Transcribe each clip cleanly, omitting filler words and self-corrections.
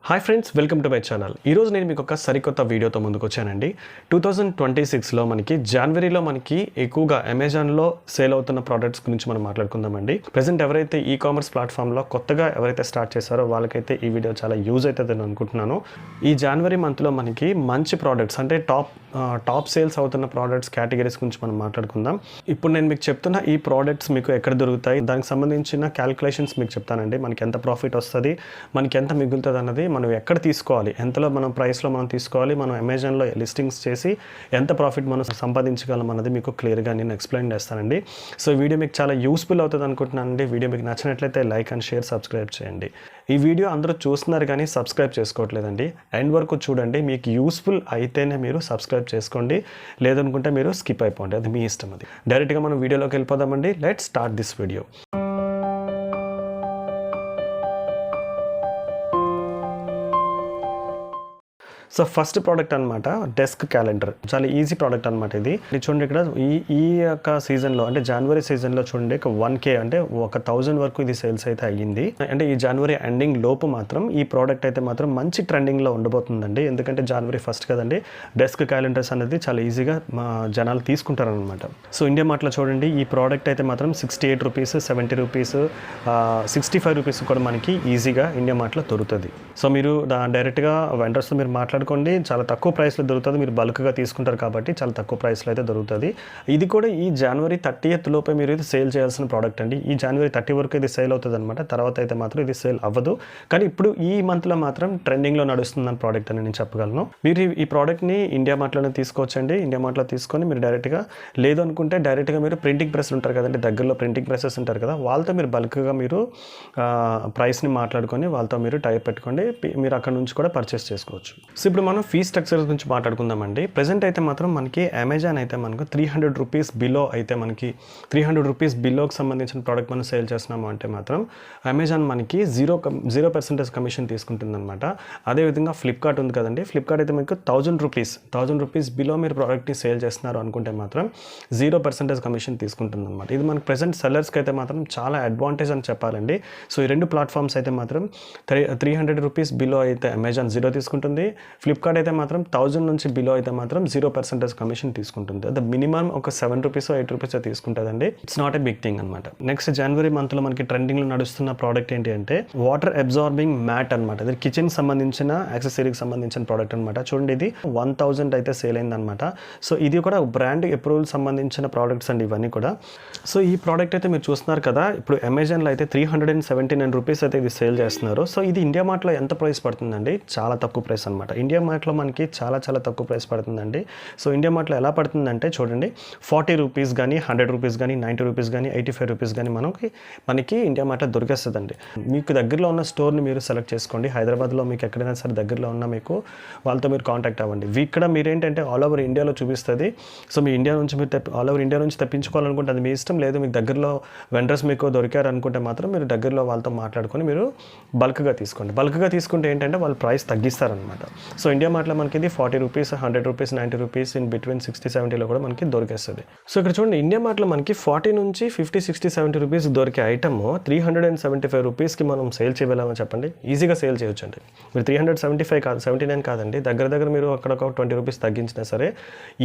Hi friends, welcome to my channel. ఈరోజు నేను మీకు ఒక సరికొత్త వీడియోతో ముందుకు వచ్చానండి. 2026లో మనకి జనవరిలో మనకి ఎక్కువగా అమెజాన్లో సేల్ అవుతున్న ప్రోడక్ట్స్ గురించి మనం మాట్లాడుకుందామండి. ప్రజెంట్ ఎవరైతే ఈ కామర్స్ ప్లాట్ఫామ్లో కొత్తగా ఎవరైతే స్టార్ట్ చేశారో వాళ్ళకైతే ఈ వీడియో చాలా యూజ్ అవుతుందని అనుకుంటున్నాను. ఈ జనవరి మంత్లో మనకి మంచి ప్రోడక్ట్స్ అంటే టాప్ సేల్స్ అవుతున్న ప్రోడక్ట్స్ కేటగిరీస్ గురించి మనం మాట్లాడుకుందాం. ఇప్పుడు నేను మీకు చెప్తున్న ఈ ప్రోడక్ట్స్ మీకు ఎక్కడ దొరుకుతాయి, దానికి సంబంధించిన క్యాలిక్యులేషన్స్ మీకు చెప్తానండి. మనకి ఎంత ప్రాఫిట్ వస్తుంది, మనకి ఎంత మిగులుతుంది అన్నది, మనం ఎక్కడ తీసుకోవాలి, ఎంతలో మనం ప్రైస్లో మనం తీసుకోవాలి, మనం అమెజాన్లో లిస్టింగ్స్ చేసి ఎంత ప్రాఫిట్ మనం సంపాదించగలం అన్నది మీకు క్లియర్గా నేను ఎక్స్ప్లెయిన్ చేస్తానండి. సో ఈ వీడియో మీకు చాలా యూస్ఫుల్ అవుతుంది అనుకుంటున్నానండి. వీడియో మీకు నచ్చినట్లయితే లైక్ అండ్ షేర్, సబ్స్క్రైబ్ చేయండి. ఈ వీడియో అందరూ చూస్తున్నారు కానీ సబ్స్క్రైబ్ చేసుకోవట్లేదండి. ఎండ్ వరకు చూడండి, మీకు యూస్ఫుల్ అయితేనే మీరు సబ్స్క్రైబ్ చేసుకోండి, లేదనుకుంటే మీరు స్కిప్ అయిపోండి, అది మీ ఇష్టం. అది డైరెక్ట్గా మనం వీడియోలోకి వెళ్ళిపోదామండి. Let's start this video. So first product అనమాట డెస్క్ క్యాలెండర్. చాలా ఈజీ ప్రోడక్ట్ అనమాట ఇది. చూడండి, ఇక్కడ ఈ యొక్క సీజన్లో అంటే జనవరి సీజన్లో చూడండి 1K అంటే 1000 వరకు ఇది సేల్స్ అయితే అయ్యింది. అంటే ఈ జనవరి ఎండింగ్ లోపు మాత్రం ఈ ప్రోడక్ట్ అయితే మాత్రం మంచి ట్రెండింగ్లో ఉండబోతుందండి. ఎందుకంటే జనవరి ఫస్ట్ కదండి. డెస్క్ క్యాలెండర్స్ అనేది చాలా ఈజీగా జనాలు తీసుకుంటారనమాట. సో ఇండియా మార్ట్లో చూడండి, ఈ ప్రోడక్ట్ అయితే మాత్రం 68 రూపీస్, 70 రూపీస్, 65 రూపీస్ కూడా మనకి ఈజీగా ఇండియా మార్ట్లో దొరుకుతుంది. సో మీరు డైరెక్ట్గా వెండర్స్తో మీరు మాట్లాడుకోండి, చాలా తక్కువ ప్రైస్లో దొరుకుతుంది. మీరు బల్క్గా తీసుకుంటారు కాబట్టి చాలా తక్కువ ప్రైస్లో అయితే దొరుకుతుంది. ఇది కూడా ఈ జనవరి 30th లోపే మీరు ఇది సేల్ చేయాల్సిన ప్రోడక్ట్ అండి. ఈ జనవరి 30 వరకు ఇది సేల్ అవుతుంది అనమాట. తర్వాత అయితే మాత్రం ఇది సేల్ అవ్వదు. కానీ ఇప్పుడు ఈ మంత్లో మాత్రం ట్రెండింగ్లో నడుస్తుందని ప్రోడక్ట్ అని నేను చెప్పగలను. మీరు ఈ ప్రోడక్ట్ని ఇండియా మార్ట్లోనే తీసుకోవచ్చండి. ఇండియా మార్ట్లో తీసుకొని మీరు డైరెక్ట్గా, లేదు అనుకుంటే డైరెక్ట్గా మీరు ప్రింటింగ్ ప్రెస్ ఉంటారు కదండి, దగ్గరలో ప్రింటింగ్ ప్రెసెస్ ఉంటారు కదా, వాళ్ళతో మీరు బల్క్గా మీరు ప్రైస్ని మాట్లాడుకొని వాళ్ళతో మీరు టైప్ పెట్టుకోండి. మీరు అక్కడ నుంచి కూడా పర్చేస్ చేసుకోవచ్చు. సో ఇప్పుడు మనం ఫీ స్ట్రక్చర్ గురించి మాట్లాడుకుందామండి. ప్రెజెంట్ అయితే మాత్రం మనకి అమెజాన్ అయితే మనకు 300 రూపీస్ బిలో అయితే మనకి 300 రూపీస్ బిలోకి సంబంధించిన ప్రోడక్ట్ మనం సేల్ చేస్తున్నాము అంటే మాత్రం అమెజాన్ మనకి 0% కమిషన్ తీసుకుంటుంది అనమాట. అదేవిధంగా ఫ్లిప్కార్ట్ ఉంది కదండి, ఫ్లిప్కార్ట్ అయితే మీకు 1000 రూపీస్ బిలో మీరు ప్రోడక్ట్ని సేల్ చేస్తున్నారు అనుకుంటే మాత్రం 0% కమిషన్ తీసుకుంటుంది అనమాట. ఇది మనకు ప్రెజెంట్ సెల్లర్స్కి అయితే మాత్రం చాలా అడ్వాంటేజ్ అని చెప్పాలండి. సో ఈ రెండు ప్లాట్ఫామ్స్ అయితే మాత్రం 300 రూపీస్ బిలో అయితే అమెజాన్ 0 తీసుకుంటుంది, ఫ్లిప్కార్ట్ అయితే మాత్రం 1000 నుంచి బిలో అయితే మాత్రం 0% కమిషన్ తీసుకుంటుంది. అది మినిమం ఒక 7 రూపీస్ 8 రూపీస్ తీసుకుంటుందండి. It's not a big thing అనమాట. నెక్స్ట్ జనవరి మంత్లో మనకి ట్రెండింగ్లో నడుస్తున్న ప్రోడక్ట్ ఏంటి అంటే వాటర్ అబ్జార్బింగ్ మ్యాట్ అనమాట. ఇది కిచెన్ సంబంధించిన యాక్సెసరీకి సంబంధించిన ప్రోడక్ట్ అనమాట. చూడండి, ఇది 1000 అయితే సేల్ అయింది అనమాట. సో ఇది కూడా బ్రాండ్ అప్రూవల్ సంబంధించిన ప్రోడక్ట్స్ అండి ఇవన్నీ కూడా. సో ఈ ప్రోడక్ట్ అయితే మీరు చూస్తున్నారు కదా, ఇప్పుడు అమెజాన్లో అయితే 379 రూపీస్ అయితే ఇది సేల్ చేస్తున్నారు. సో ఇది ఇండియా మార్ట్లో ఎంత ప్రైస్ పడుతుందండి? చాలా తక్కువ ప్రైస్ అనమాట. ఇండియా మార్ట్లో మనకి చాలా తక్కువ ప్రైస్ పడుతుందండి. సో ఇండియా మార్ట్లో ఎలా పడుతుందంటే చూడండి, 40 రూపీస్ కానీ, 100 రూపీస్ కానీ, 90 రూపీస్ కానీ, 85 రూపీస్ కానీ మనకి ఇండియా మార్ట్లో దొరికేస్తుందండి. మీకు దగ్గరలో ఉన్న స్టోర్ని మీరు సెలెక్ట్ చేసుకోండి. హైదరాబాద్లో మీకు ఎక్కడైనా సరే దగ్గరలో ఉన్న మీకు వాళ్ళతో మీరు కాంటాక్ట్ అవ్వండి. ఇక్కడ మీరు ఏంటంటే ఆల్ ఓవర్ ఇండియాలో చూపిస్తుంది. సో మీ ఇండియా నుంచి మీరు ఆల్ ఓవర్ ఇండియా నుంచి తెప్పించుకోవాలనుకుంటే అది మీ ఇష్టం. లేదు మీకు దగ్గరలో వెండర్స్ మీకు దొరికారు అనుకుంటే మాత్రం మీరు దగ్గరలో వాళ్ళతో మాట్లాడుకొని మీరు బల్క్గా తీసుకోండి. బల్క్గా తీసుకుంటే ఏంటంటే వాళ్ళు ప్రైస్ తగ్గిస్తారనమాట. సో ఇండియా మార్ట్లో మనకి ఇది 40 rupees, 100 rupees, 90 rupees, in between 60-70లో కూడా మనకి దొరికేస్తుంది. సో ఇక్కడ చూడండి, ఇండియా మార్ట్లో మనకి 40 నుంచి 50-60-70 రూపీస్ దొరికే ఐటమ్ 375 రూపీస్కి మనం సేల్ చేయగలమని చెప్పండి. ఈజీగా సేల్ చేయొచ్చండి. మీరు 375 కాదు, 79 కాదండి, దగ్గర మీరు అక్కడ ఒక 20 రూపీస్ తగ్గించినా సరే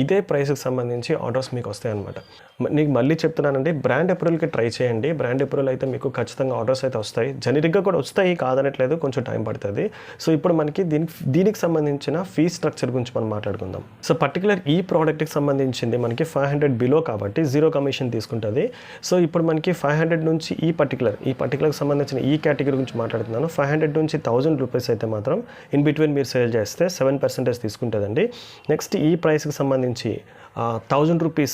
ఇదే ప్రైస్కి సంబంధించి ఆర్డర్స్ మీకు వస్తాయి అనమాట. నీకు మళ్ళీ చెప్తున్నానండి, బ్రాండ్ అప్రూవల్కి ట్రై చేయండి. బ్రాండ్ అప్రూవల్ అయితే మీకు ఖచ్చితంగా ఆర్డర్స్ అయితే వస్తాయి. జనరిక్గా కూడా వస్తాయి, కాదనట్లేదు, కొంచెం టైం పడుతుంది. సో ఇప్పుడు మనకి దీనికి సంబంధించిన ఫీ స్ట్రక్చర్ గురించి మనం మాట్లాడుకుందాం. సో పర్టికులర్ ఈ ప్రోడక్ట్కి సంబంధించింది మనకి 500 బిలో కాబట్టి 0 కమిషన్ తీసుకుంటుంది. సో ఇప్పుడు మనకి 500 నుంచి ఈ పర్టికులర్కి సంబంధించిన ఈ కేటగిరీ గురించి మాట్లాడుతున్నాను. 500 నుంచి 1000 రూపీస్ అయితే మాత్రం ఇన్ బిట్వీన్ మీరు సేల్ చేస్తే 7% తీసుకుంటుందండి. నెక్స్ట్ ఈ ప్రైస్కి సంబంధించి 1000 రూపీస్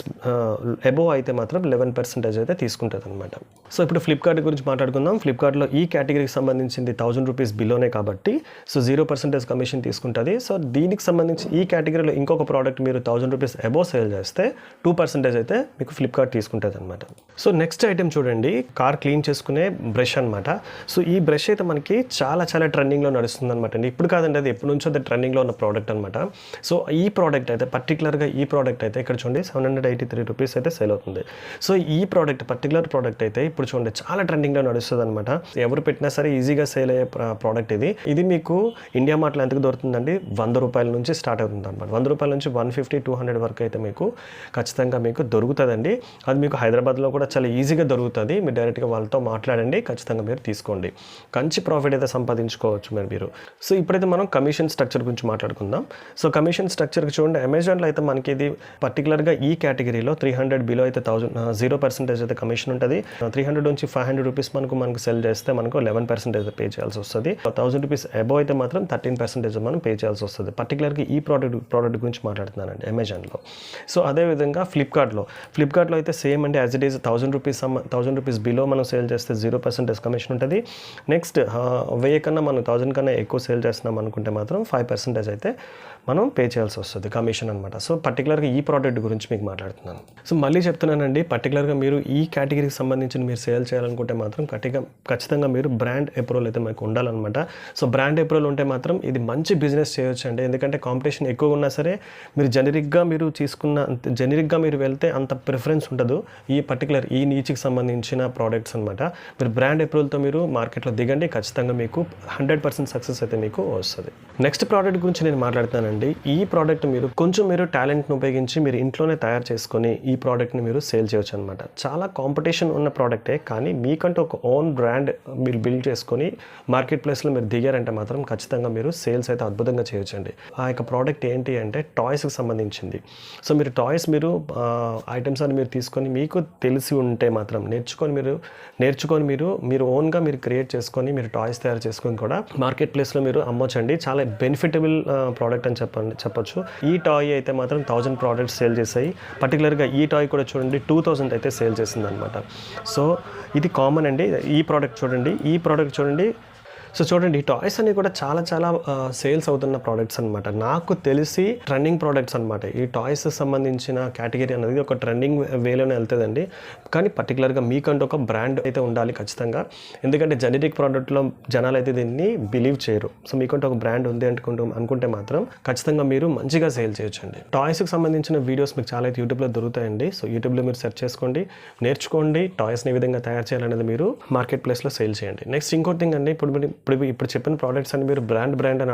అబోవ్ అయితే మాత్రం 11% అయితే తీసుకుంటుంది అనమాట. సో ఇప్పుడు ఫ్లిప్కార్ట్ గురించి మాట్లాడుకుందాం. ఫ్లిప్కార్ట్లో ఈ కేటగిరీకి సంబంధించింది 1000 రూపీస్ బిలోనే కాబట్టి సో 0% కమిషన్ తీసుకుంటుంది. సో దీనికి సంబంధించి ఈ కేటగిరీలో ఇంకొక ప్రోడక్ట్ మీరు 1000 రూపీస్ అబోవ్ సేల్ చేస్తే 2% అయితే మీకు ఫ్లిప్కార్ట్ తీసుకుంటుంది అనమాట. సో నెక్స్ట్ ఐటెం చూడండి, కార్ క్లీన్ చేసుకునే బ్రష్ అనమాట. సో ఈ బ్రష్ అయితే మనకి చాలా ట్రెండింగ్లో నడుస్తుంది అనమాట అండి. ఇప్పుడు కాదండి, అది ఎప్పటి నుంచో అది ట్రెండింగ్లో ఉన్న ప్రోడక్ట్ అనమాట. సో ఈ ప్రోడక్ట్ అయితే పర్టికులర్గా ఈ ప్రోడక్ట్ అయితే ఇక్కడ చూడండి 783 రూపీస్ అయితే సేల్ అవుతుంది. సో ఈ పర్టికులర్ ప్రోడక్ట్ అయితే ఇప్పుడు చూడండి చాలా ట్రెండింగ్లో నడుస్తుంది అనమాట. ఎవరు పెట్టినా సరే ఈజీగా సేల్ అయ్యే ప్రోడక్ట్ ఇది మీకు ఇండియా మార్ట్లో ఎంతకు దొరుకుతుందండి, 100 రూపాయల నుంచి స్టార్ట్ అవుతుంది అనమాట. 100 రూపాయల నుంచి 150-200 వరకు అయితే మీకు ఖచ్చితంగా మీకు దొరుకుతుందండి. అది మీకు హైదరాబాద్లో కూడా చాలా ఈజీగా దొరుకుతుంది. మీరు డైరెక్ట్గా వాళ్ళతో మాట్లాడండి, ఖచ్చితంగా మీరు తీసుకోండి. మంచి ప్రాఫిట్ అయితే సంపాదించుకోవచ్చు మీరు. సో ఇప్పుడైతే మనం కమిషన్ స్ట్రక్చర్ గురించి మాట్లాడుకుందాం. సో కమిషన్ స్ట్రక్చర్కి చూడండి, అమెజాన్లో అయితే మనకి ఇది పర్టికులర్గా ఈ కేటగిరీలో 300 బిలో అయితే 0% అయితే కమిషన్ ఉంటుంది. 300 నుంచి 500 రూపీస్ మనకు సెల్ చేస్తే మనకు 11% అయితే పే చేయాల్సి వస్తుంది. 1000 రూపీస్ అబోవ్ అయితే మాత్రం 13% మనం పే చేయాల్సి వస్తుంది. పర్టికులర్గా ఈ ప్రోడక్ట్ గురించి మాట్లాడుతున్నానండి అమెజాన్లో. సో అదేవిధంగా ఫ్లిప్కార్ట్లో అయితే సేమ్ అండి, as it is 1000 rupees below మనం సేల్ చేస్తే 0% కమిషన్ ఉంటుంది. నెక్స్ట్ 1000 కన్నా మనం 1000 కన్నా ఎక్కువ సేల్ చేస్తున్నాం అనుకుంటే మాత్రం 5% అయితే మనం పే చేయాల్సి వస్తుంది కమిషన్ అనమాట. సో పర్టికులర్గా ఈ ప్రోడక్ట్ గురించి మీకు మాట్లాడుతున్నాను. సో మళ్ళీ చెప్తున్నానండి, పర్టికులర్గా మీరు ఈ కేటగిరీకి సంబంధించి మీరు సేల్ చేయాలనుకుంటే మాత్రం ఖచ్చితంగా మీరు బ్రాండ్ అప్రూవల్ అయితే మీకు ఉండాలన్నమాట. సో బ్రాండ్ అప్రూవల్ ఉంటే మాత్రం ఇది మంచి బిజినెస్ చేయొచ్చు అండి. ఎందుకంటే కాంపిటీషన్ ఎక్కువగా ఉన్నా సరే మీరు జనరిక్గా మీరు వెళ్తే అంత ప్రిఫరెన్స్ ఉండదు ఈ నీచికి సంబంధించిన ప్రోడక్ట్స్ అనమాట. మీరు బ్రాండ్ అప్రూవల్తో మీరు మార్కెట్లో దిగండి, ఖచ్చితంగా మీకు 100% సక్సెస్ అయితే మీకు వస్తుంది. నెక్స్ట్ ప్రోడక్ట్ గురించి నేను మాట్లాడుతానండి. ఈ ప్రోడక్ట్ మీరు టాలెంట్ను ఉపయోగించి మీరు ఇంట్లోనే తయారు చేసుకొని ఈ ప్రోడక్ట్ని మీరు సేల్ చేయొచ్చు అనమాట. చాలా కాంపిటీషన్ ఉన్న ప్రోడక్టే, కానీ మీకంటూ ఒక ఓన్ బ్రాండ్ మీరు బిల్డ్ చేసుకొని మార్కెట్ ప్లేస్లో మీరు దిగారంటే మాత్రం ఖచ్చితంగా మీరు సేల్స్ అయితే అద్భుతంగా చేయొచ్చండి. ఆ యొక్క ప్రోడక్ట్ ఏంటి అంటే టాయ్స్కి సంబంధించింది. సో మీరు టాయ్స్ ఐటమ్స్ అని మీరు తీసుకొని మీకు తెలిసి ఉంటే మాత్రం నేర్చుకొని మీరు ఓన్గా మీరు క్రియేట్ చేసుకొని మీరు టాయ్స్ తయారు చేసుకొని కూడా మార్కెట్ ప్లేస్లో మీరు అమ్మొచ్చండి. చాలా బెనిఫిటబుల్ ప్రోడక్ట్ అని చెప్పొచ్చు. ఈ టాయ్ అయితే మాత్రం 1000 ప్రోడక్ట్స్ సేల్ చేసాయి. పర్టికులర్గా ఈ టాయ్ కూడా చూడండి 2000 అయితే సేల్ చేసింది అనమాట. సో ఇది కామన్ అండి. ఈ ప్రోడక్ట్ చూడండి. సో చూడండి, ఈ టాయ్స్ అన్ని కూడా చాలా సేల్స్ అవుతున్న ప్రోడక్ట్స్ అనమాట. నాకు తెలిసి ట్రెండింగ్ ప్రోడక్ట్స్ అనమాట. ఈ టాయ్స్ సంబంధించిన కేటగిరీ అనేది ఒక ట్రెండింగ్ వేలోనే వెళ్తుందండి. కానీ పర్టికులర్గా మీకంటూ ఒక బ్రాండ్ అయితే ఉండాలి ఖచ్చితంగా. ఎందుకంటే జెనరిక్ ప్రోడక్ట్లో జనాలు అయితే దీన్ని బిలీవ్ చేయరు. సో మీకంటూ ఒక బ్రాండ్ ఉంది అనుకుంటే మాత్రం ఖచ్చితంగా మీరు మంచిగా సేల్ చేయొచ్చండి. టాయ్స్కి సంబంధించిన వీడియోస్ మీకు చాలా అయితే యూట్యూబ్లో దొరుకుతాయండి. సో యూట్యూబ్లో మీరు సెర్చ్ చేసుకోండి, నేర్చుకోండి, టాయ్స్ని ఏ విధంగా తయారు చేయాలనేది మీరు మార్కెట్ ప్లేస్లో సేల్ చేయండి. నెక్స్ట్ ఇంకోటి థింగ్ అండి, ఇప్పుడు చెప్పిన ప్రోడక్ట్స్ అని మీరు బ్రాండ్ అని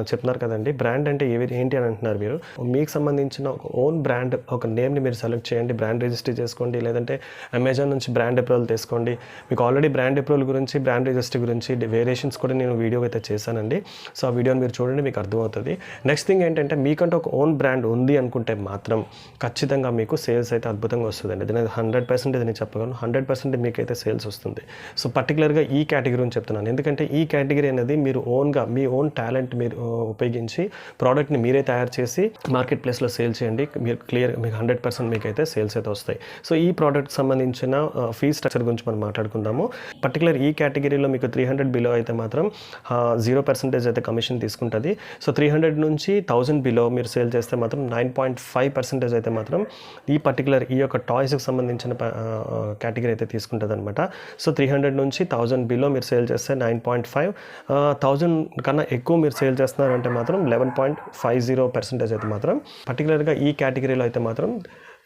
చెప్తున్నారు కదండి. బ్రాండ్ అంటే ఏంటి అని అంటున్నారు మీరు. మీకు సంబంధించిన ఒక ఓన్ బ్రాండ్, ఒక నేమ్ని మీరు సెలెక్ట్ చేయండి, బ్రాండ్ రిజిస్టర్ చేసుకోండి, లేదంటే అమెజాన్ నుంచి బ్రాండ్ అప్రూవల్ తీసుకోండి. మీకు ఆల్రెడీ బ్రాండ్ అప్రూవల్ గురించి, బ్రాండ్ రిజిస్టర్ గురించి వేరియేషన్స్ కూడా నేను వీడియో అయితే చేశానండి. సో ఆ వీడియోని మీరు చూడండి, మీకు అర్థమవుతుంది. నెక్స్ట్ థింగ్ ఏంటంటే మీకంటే ఒక ఓన్ బ్రాండ్ ఉంది అనుకుంటే మాత్రం ఖచ్చితంగా మీకు సేల్స్ అయితే అద్భుతంగా వస్తుందండి. ఇది 100% నేను చెప్పగలను, 100% మీకైతే సేల్స్ వస్తుంది. సో పర్టికులర్గా ఈ కేటగిరీ అని చెప్తున్నాను. ఎందుకంటే ఈ కేటగిరీ అనేది మీరు ఓన్గా మీ ఓన్ టాలెంట్ మీరు ఉపయోగించి ప్రోడక్ట్ని మీరే తయారు చేసి మార్కెట్ ప్లేస్లో సేల్ చేయండి. మీకు 100% మీకైతే సేల్స్ అయితే వస్తాయి. సో ఈ ప్రోడక్ట్ సంబంధించిన ఫీ స్ట్రక్చర్ గురించి మనం మాట్లాడుకుందాము. పర్టికులర్ ఈ కేటగిరీలో మీకు 300 బిలో అయితే మాత్రం 0% అయితే కమిషన్ తీసుకుంటుంది. సో 300 నుంచి 1000 బిలో మీరు సేల్ చేస్తే మాత్రం 9.5% అయితే మాత్రం ఈ యొక్క టాయ్స్కి సంబంధించిన కేటగిరీ అయితే తీసుకుంటుంది అనమాట. సో 300 నుంచి 1000 బిలో మీరు సేల్ చేస్తే 9.5, 1000 కన్నా ఎక్కువ మీరు సేల్ చేస్తున్నారంటే మాత్రం 11.50% అయితే మాత్రం పర్టికులర్గా ఈ కేటగిరీలో అయితే మాత్రం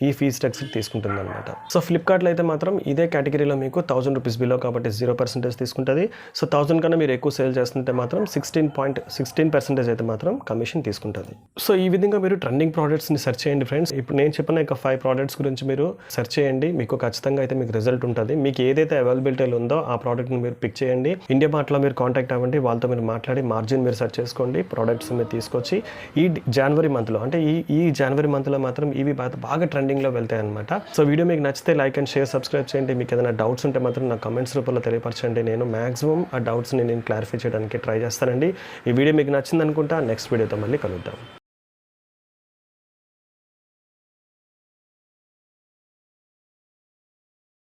ఈ ఫీ స్ట్రక్చర్ తీసుకుంటుంది అనమాట. సో ఫ్లిప్కార్ట్లో అయితే మాత్రం ఇదే కేటగిరీలో మీకు 1000 రూపీస్ బిలో కాబట్టి 0% తీసుకుంటుంది. సో 1000 కన్నా మీరు ఎక్కువ సేల్ చేస్తుంటే మాత్రం 16% అయితే మాత్రం కమిషన్ తీసుకుంటుంది. సో ఈ విధంగా మీరు ట్రెండింగ్ ప్రోడక్ట్స్ని సెర్చ్ చేయండి ఫ్రెండ్స్. ఇప్పుడు నేను చెప్పిన ఒక 5 ప్రోడక్ట్స్ గురించి మీరు సెర్చ్ చేయండి, మీకు ఖచ్చితంగా అయితే మీకు రిజల్ట్ ఉంటుంది. మీకు ఏదైతే అవైలబిలిటీలో ఉందో ఆ ప్రోడక్ట్ని మీరు పిక్ చేయండి. ఇండియా మార్ట్లో మీరు కాంటాక్ట్ అవ్వండి, వాళ్ళతో మీరు మాట్లాడి మార్జిన్ మీరు సెర్చ్ చేసుకోండి, ప్రోడక్ట్స్ మీరు తీసుకొచ్చి ఈ జనవరి మంత్లో అంటే ఈ జనవరి మంత్లో మాత్రం ఇవి బాగా ట్రెండింగ్లో వెళ్తాయి అనమాట. సో వీడియో మీకు నచ్చితే లైక్ అండ్ షేర్, సబ్స్క్రైబ్ చేయండి. మీకు ఏదైనా డౌట్స్ ఉంటే మాత్రం నా కమెంట్స్ రూపంలో తెలియపరచండి. నేను మాక్సిమం ఆ డౌట్స్ని నేను క్లారిఫై చేయడానికి ట్రై చేస్తానండి. ఈ వీడియో మీకు నచ్చింది అనుకుంటా. నెక్స్ట్ వీడియోతో మళ్ళీ కలుద్దాం.